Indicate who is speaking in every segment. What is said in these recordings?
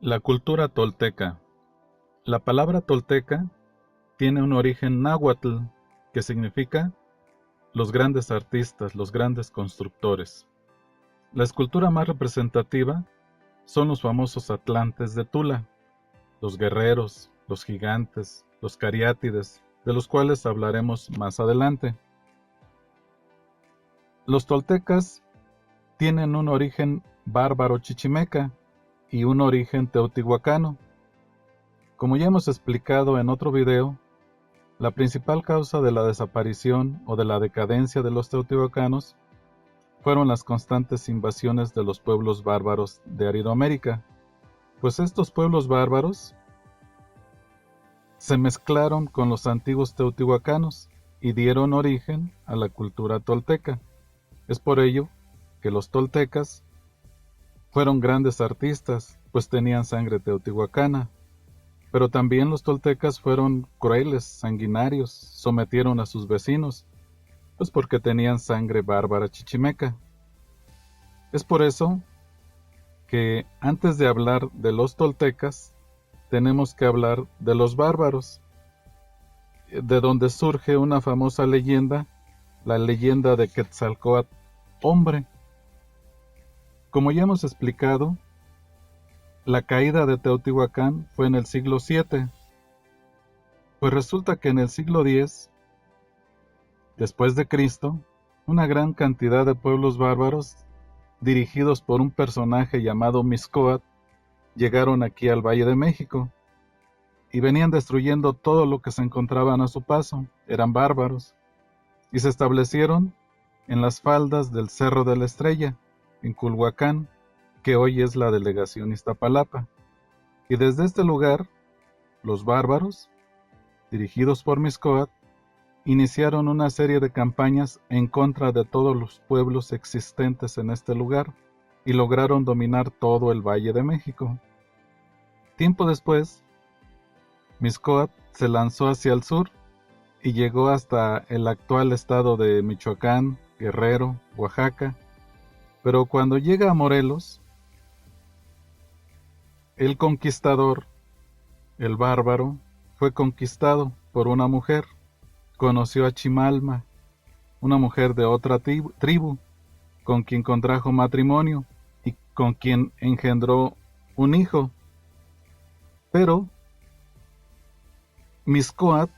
Speaker 1: La cultura tolteca. La palabra tolteca tiene un origen náhuatl que significa los grandes artistas, los grandes constructores. La escultura más representativa son los famosos atlantes de Tula, los guerreros, los gigantes, los cariátides, de los cuales hablaremos más adelante. Los toltecas tienen un origen bárbaro chichimeca y un origen teotihuacano. Como ya hemos explicado en otro video, la principal causa de la desaparición o de la decadencia de los teotihuacanos fueron las constantes invasiones de los pueblos bárbaros de Aridoamérica, pues estos pueblos bárbaros se mezclaron con los antiguos teotihuacanos y dieron origen a la cultura tolteca. Es por ello que los toltecas fueron grandes artistas, pues tenían sangre teotihuacana. Pero también los toltecas fueron crueles, sanguinarios, sometieron a sus vecinos, pues porque tenían sangre bárbara chichimeca. Es por eso que antes de hablar de los toltecas, tenemos que hablar de los bárbaros, de donde surge una famosa leyenda, la leyenda de Quetzalcóatl, hombre. Como ya hemos explicado, la caída de Teotihuacán fue en el siglo VII, pues resulta que en el siglo X, después de Cristo, una gran cantidad de pueblos bárbaros, dirigidos por un personaje llamado Mixcoatl, llegaron aquí al Valle de México, y venían destruyendo todo lo que se encontraban a su paso. Eran bárbaros, y se establecieron en las faldas del Cerro de la Estrella, en Culhuacán, que hoy es la delegación Iztapalapa. Y desde este lugar, los bárbaros, dirigidos por Mixcoatl, iniciaron una serie de campañas en contra de todos los pueblos existentes en este lugar, y lograron dominar todo el Valle de México. Tiempo después, Mixcoatl se lanzó hacia el sur y llegó hasta el actual estado de Michoacán, Guerrero, Oaxaca, pero cuando llega a Morelos, el conquistador, el bárbaro, fue conquistado por una mujer. Conoció a Chimalma, una mujer de otra tribu, con quien contrajo matrimonio y con quien engendró un hijo. Pero Mixcoatl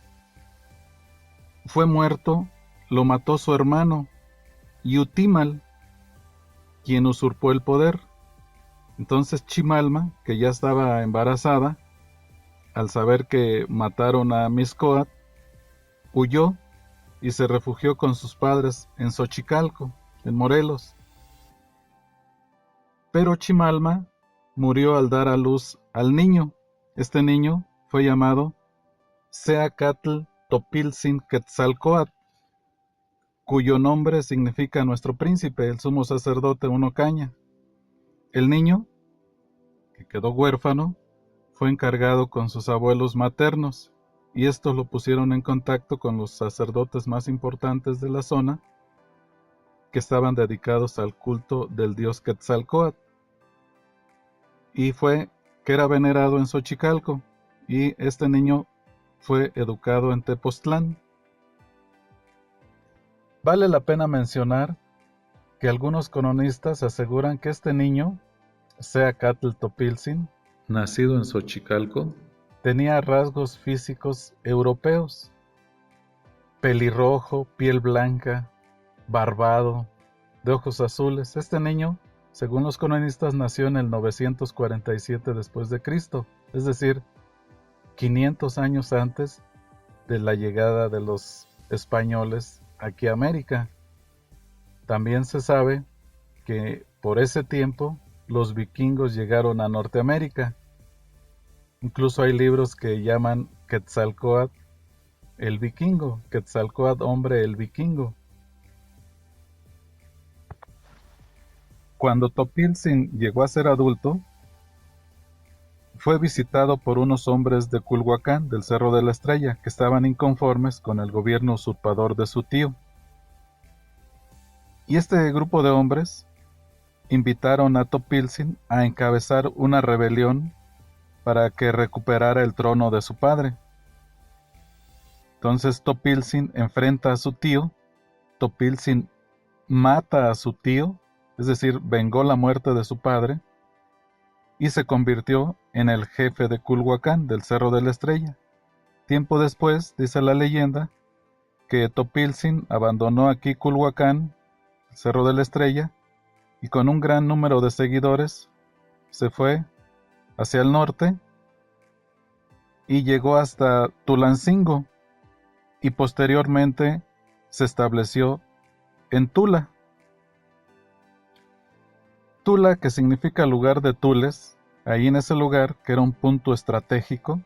Speaker 1: fue muerto, lo mató su hermano, Utimal, quien usurpó el poder. Entonces Chimalma, que ya estaba embarazada, al saber que mataron a Mixcoatl, huyó y se refugió con sus padres en Xochicalco, en Morelos. Pero Chimalma murió al dar a luz al niño. Este niño fue llamado Seacatl Topiltzin Quetzalcóatl, cuyo nombre significa nuestro príncipe, el sumo sacerdote Uno Caña. El niño, que quedó huérfano, fue encargado con sus abuelos maternos, y estos lo pusieron en contacto con los sacerdotes más importantes de la zona, que estaban dedicados al culto del dios Quetzalcóatl, y fue que era venerado en Xochicalco, y este niño fue educado en Tepoztlán. Vale la pena mencionar que algunos cronistas aseguran que este niño, Seacatl Topiltzin, nacido en Xochicalco, tenía rasgos físicos europeos: pelirrojo, piel blanca, barbado, de ojos azules. Este niño, según los cronistas, nació en el 947 después de Cristo, es decir, 500 años antes de la llegada de los españoles aquí a América. También se sabe que por ese tiempo los vikingos llegaron a Norteamérica. Incluso hay libros que llaman Quetzalcóatl el vikingo, Quetzalcóatl hombre el vikingo. Cuando Topiltzin llegó a ser adulto, fue visitado por unos hombres de Culhuacán, del Cerro de la Estrella, que estaban inconformes con el gobierno usurpador de su tío. Y este grupo de hombres invitaron a Topiltzin a encabezar una rebelión para que recuperara el trono de su padre. Entonces Topilzin enfrenta a su tío, Topilzin mata a su tío, es decir, vengó la muerte de su padre, y se convirtió en el jefe de Culhuacán, del Cerro de la Estrella. Tiempo después, dice la leyenda, que Topilzin abandonó aquí Culhuacán, el Cerro de la Estrella, y con un gran número de seguidores se fue hacia el norte y llegó hasta Tulancingo, y posteriormente se estableció en Tula. Tula, que significa lugar de tules, ahí en ese lugar, que era un punto estratégico,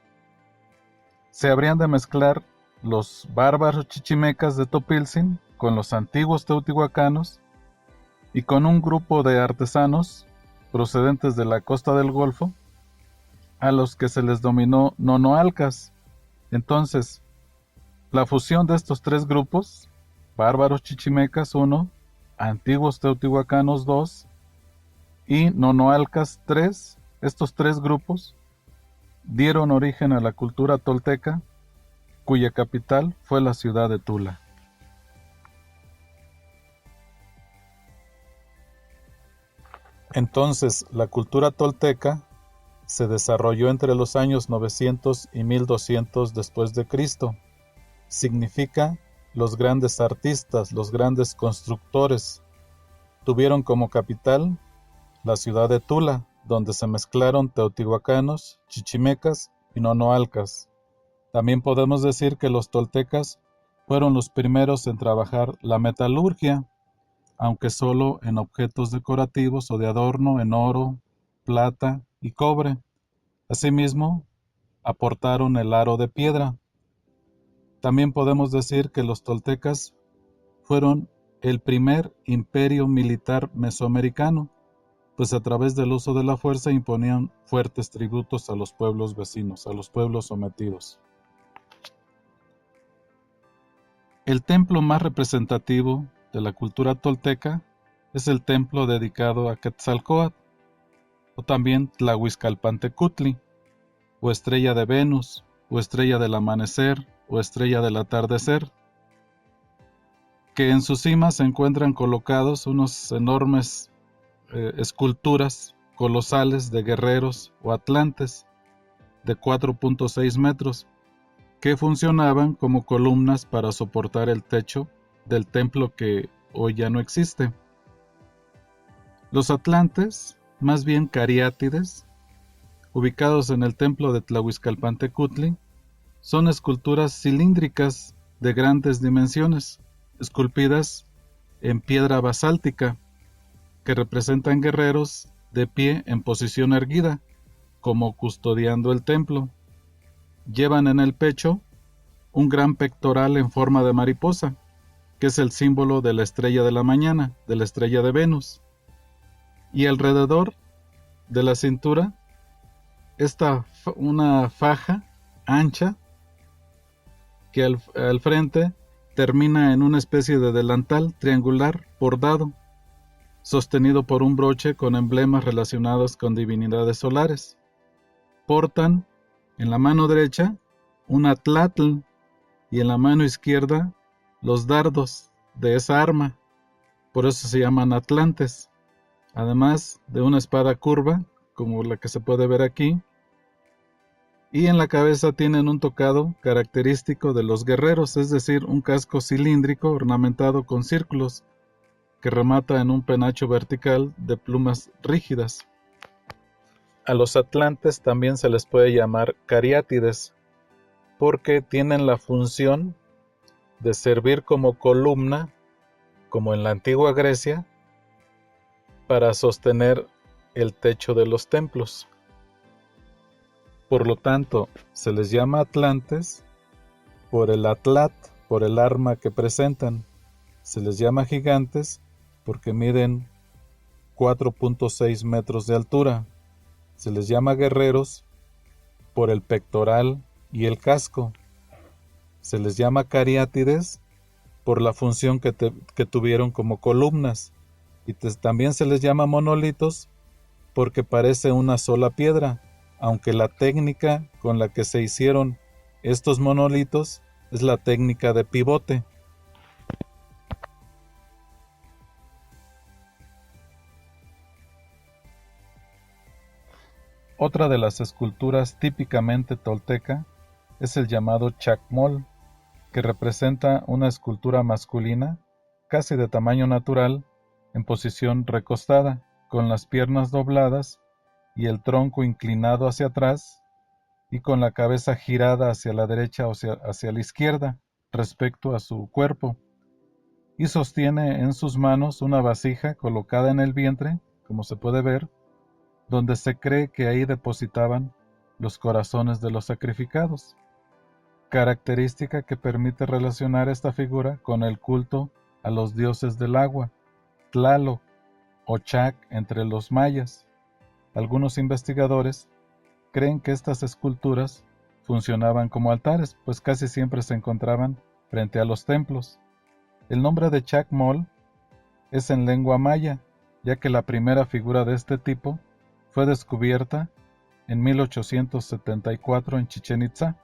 Speaker 1: se habrían de mezclar los bárbaros chichimecas de Topilzin con los antiguos teotihuacanos y con un grupo de artesanos procedentes de la costa del Golfo, a los que se les denominó nonoalcas. Entonces, la fusión de estos tres grupos, bárbaros chichimecas 1, antiguos teotihuacanos 2 y nonoalcas 3, estos tres grupos dieron origen a la cultura tolteca, cuya capital fue la ciudad de Tula. Entonces, la cultura tolteca se desarrolló entre los años 900 y 1200 después de Cristo. Significa los grandes artistas, los grandes constructores, tuvieron como capital la ciudad de Tula, donde se mezclaron teotihuacanos, chichimecas y nonoalcas. También podemos decir que los toltecas fueron los primeros en trabajar la metalurgia, aunque solo en objetos decorativos o de adorno en oro, plata y cobre. Asimismo, aportaron el aro de piedra. También podemos decir que los toltecas fueron el primer imperio militar mesoamericano, pues a través del uso de la fuerza imponían fuertes tributos a los pueblos vecinos, a los pueblos sometidos. El templo más representativo de la cultura tolteca es el templo dedicado a Quetzalcóatl, o también Tlahuizcalpantecutli, o estrella de Venus, o estrella del amanecer, o estrella del atardecer, que en su cima se encuentran colocados unos enormes esculturas colosales de guerreros o atlantes de 4.6 metros, que funcionaban como columnas para soportar el techo del templo que hoy ya no existe. Los atlantes, más bien cariátides, ubicados en el templo de Tlahuizcalpantecutli, son esculturas cilíndricas de grandes dimensiones, esculpidas en piedra basáltica, que representan guerreros de pie en posición erguida, como custodiando el templo. Llevan en el pecho un gran pectoral en forma de mariposa, que es el símbolo de la estrella de la mañana, de la estrella de Venus. Y alrededor de la cintura está una faja ancha que al frente termina en una especie de delantal triangular bordado, sostenido por un broche con emblemas relacionados con divinidades solares. Portan en la mano derecha un atlatl y en la mano izquierda los dardos de esa arma, por eso se llaman atlantes, además de una espada curva, como la que se puede ver aquí, y en la cabeza tienen un tocado característico de los guerreros, es decir, un casco cilíndrico ornamentado con círculos, que remata en un penacho vertical de plumas rígidas. A los atlantes también se les puede llamar cariátides, porque tienen la función de servir como columna, como en la antigua Grecia, para sostener el techo de los templos. Por lo tanto, se les llama atlantes por el atlat, por el arma que presentan. Se les llama gigantes porque miden 4.6 metros de altura. Se les llama guerreros por el pectoral y el casco. Se les llama cariátides por la función que tuvieron como columnas. Y también se les llama monolitos porque parece una sola piedra, aunque la técnica con la que se hicieron estos monolitos es la técnica de pivote. Otra de las esculturas típicamente tolteca es el llamado chacmol, que representa una escultura masculina, casi de tamaño natural, en posición recostada, con las piernas dobladas y el tronco inclinado hacia atrás y con la cabeza girada hacia la derecha o hacia la izquierda respecto a su cuerpo, y sostiene en sus manos una vasija colocada en el vientre, como se puede ver, donde se cree que ahí depositaban los corazones de los sacrificados, característica que permite relacionar esta figura con el culto a los dioses del agua, Tlaloc o Chac entre los mayas. Algunos investigadores creen que estas esculturas funcionaban como altares, pues casi siempre se encontraban frente a los templos. El nombre de chacmol es en lengua maya, ya que la primera figura de este tipo fue descubierta en 1874 en Chichén Itzá.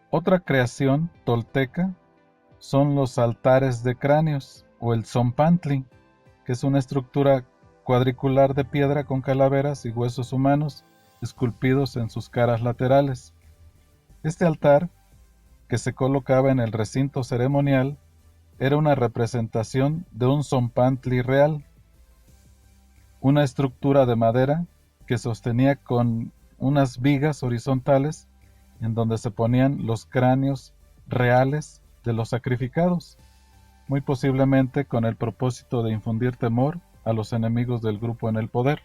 Speaker 1: Otra creación tolteca son los altares de cráneos o el tzompantli, que es una estructura cuadricular de piedra con calaveras y huesos humanos esculpidos en sus caras laterales. Este altar, que se colocaba en el recinto ceremonial, era una representación de un tzompantli real, una estructura de madera que sostenía con unas vigas horizontales en donde se ponían los cráneos reales de los sacrificados, muy posiblemente con el propósito de infundir temor a los enemigos del grupo en el poder.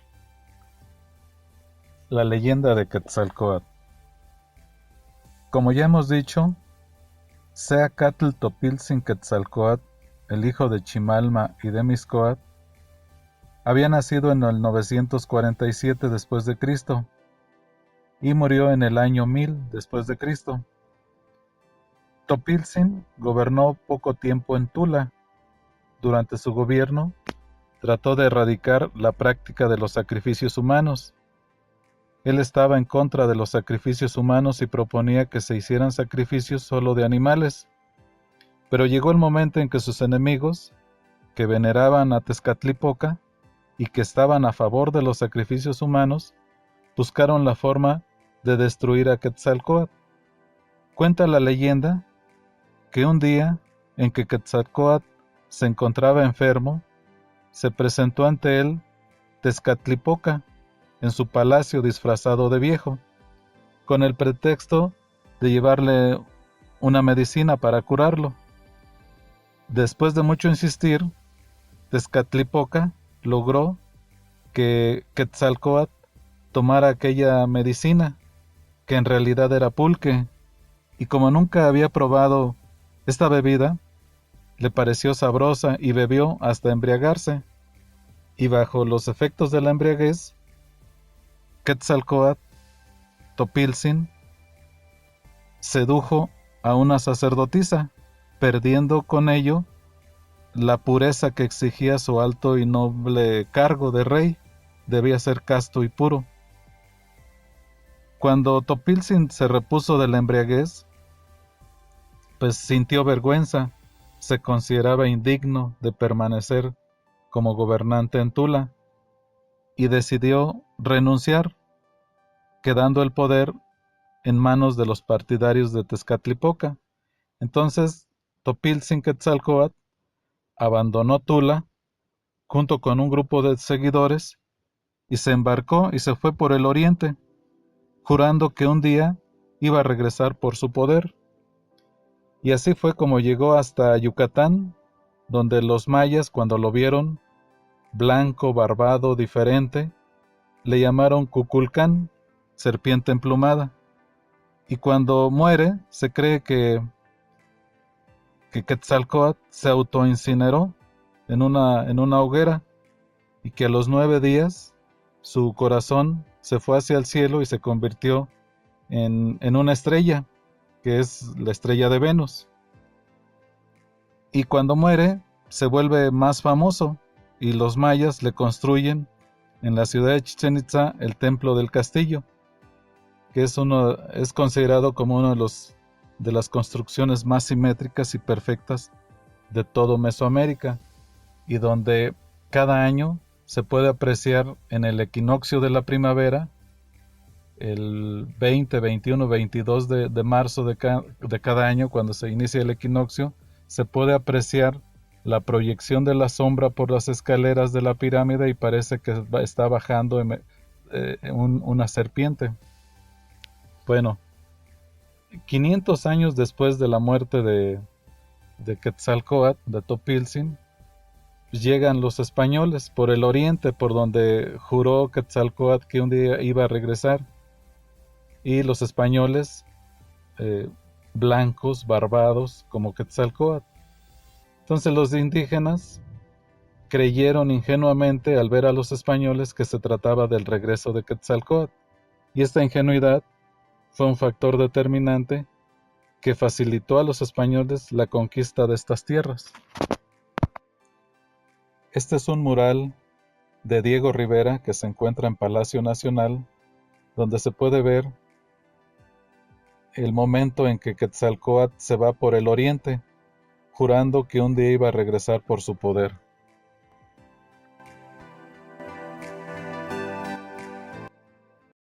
Speaker 1: La leyenda de Quetzalcóatl. Como ya hemos dicho, Seacatl Topiltzin Quetzalcóatl, el hijo de Chimalma y de Mixcoatl, había nacido en el 947 después de Cristo y murió en el año 1000 después de Cristo. Topiltzin gobernó poco tiempo en Tula. Durante su gobierno, trató de erradicar la práctica de los sacrificios humanos. Él estaba en contra de los sacrificios humanos y proponía que se hicieran sacrificios solo de animales. Pero llegó el momento en que sus enemigos, que veneraban a Tezcatlipoca y que estaban a favor de los sacrificios humanos, buscaron la forma de destruir a Quetzalcóatl. Cuenta la leyenda que un día en que Quetzalcóatl se encontraba enfermo, se presentó ante él Tezcatlipoca en su palacio disfrazado de viejo, con el pretexto de llevarle una medicina para curarlo. Después de mucho insistir, Tezcatlipoca logró que Quetzalcóatl tomara aquella medicina, que en realidad era pulque, y como nunca había probado esta bebida, le pareció sabrosa y bebió hasta embriagarse, y bajo los efectos de la embriaguez, Quetzalcóatl, Topiltzin, sedujo a una sacerdotisa, perdiendo con ello la pureza que exigía su alto y noble cargo de rey. Debía ser casto y puro. Cuando Topiltzin se repuso de la embriaguez, pues sintió vergüenza, se consideraba indigno de permanecer como gobernante en Tula y decidió renunciar, quedando el poder en manos de los partidarios de Tezcatlipoca. Entonces Topiltzin Quetzalcóatl abandonó Tula junto con un grupo de seguidores y se embarcó y se fue por el oriente, jurando que un día iba a regresar por su poder. Y así fue como llegó hasta Yucatán, donde los mayas, cuando lo vieron, blanco, barbado, diferente, le llamaron Cuculcán, serpiente emplumada. Y cuando muere, se cree que Quetzalcóatl se autoincineró en una hoguera y que a los 9 días su corazón se fue hacia el cielo y se convirtió en una estrella, que es la estrella de Venus. Y cuando muere, se vuelve más famoso y los mayas le construyen en la ciudad de Chichén Itzá el Templo del Castillo, que es considerado como uno de las construcciones más simétricas y perfectas de todo Mesoamérica, y donde cada año se puede apreciar en el equinoccio de la primavera, el 20, 21, 22 de marzo de cada año, cuando se inicia el equinoccio, se puede apreciar la proyección de la sombra por las escaleras de la pirámide y parece que está bajando una serpiente. Bueno, 500 años después de la muerte de Quetzalcóatl, de Topiltzin, llegan los españoles por el oriente, por donde juró Quetzalcóatl que un día iba a regresar, y los españoles, eh, blancos, barbados, como Quetzalcóatl. Entonces los indígenas creyeron ingenuamente al ver a los españoles que se trataba del regreso de Quetzalcóatl, y esta ingenuidad fue un factor determinante que facilitó a los españoles la conquista de estas tierras. Este es un mural de Diego Rivera que se encuentra en Palacio Nacional, donde se puede ver el momento en que Quetzalcóatl se va por el oriente, jurando que un día iba a regresar por su poder.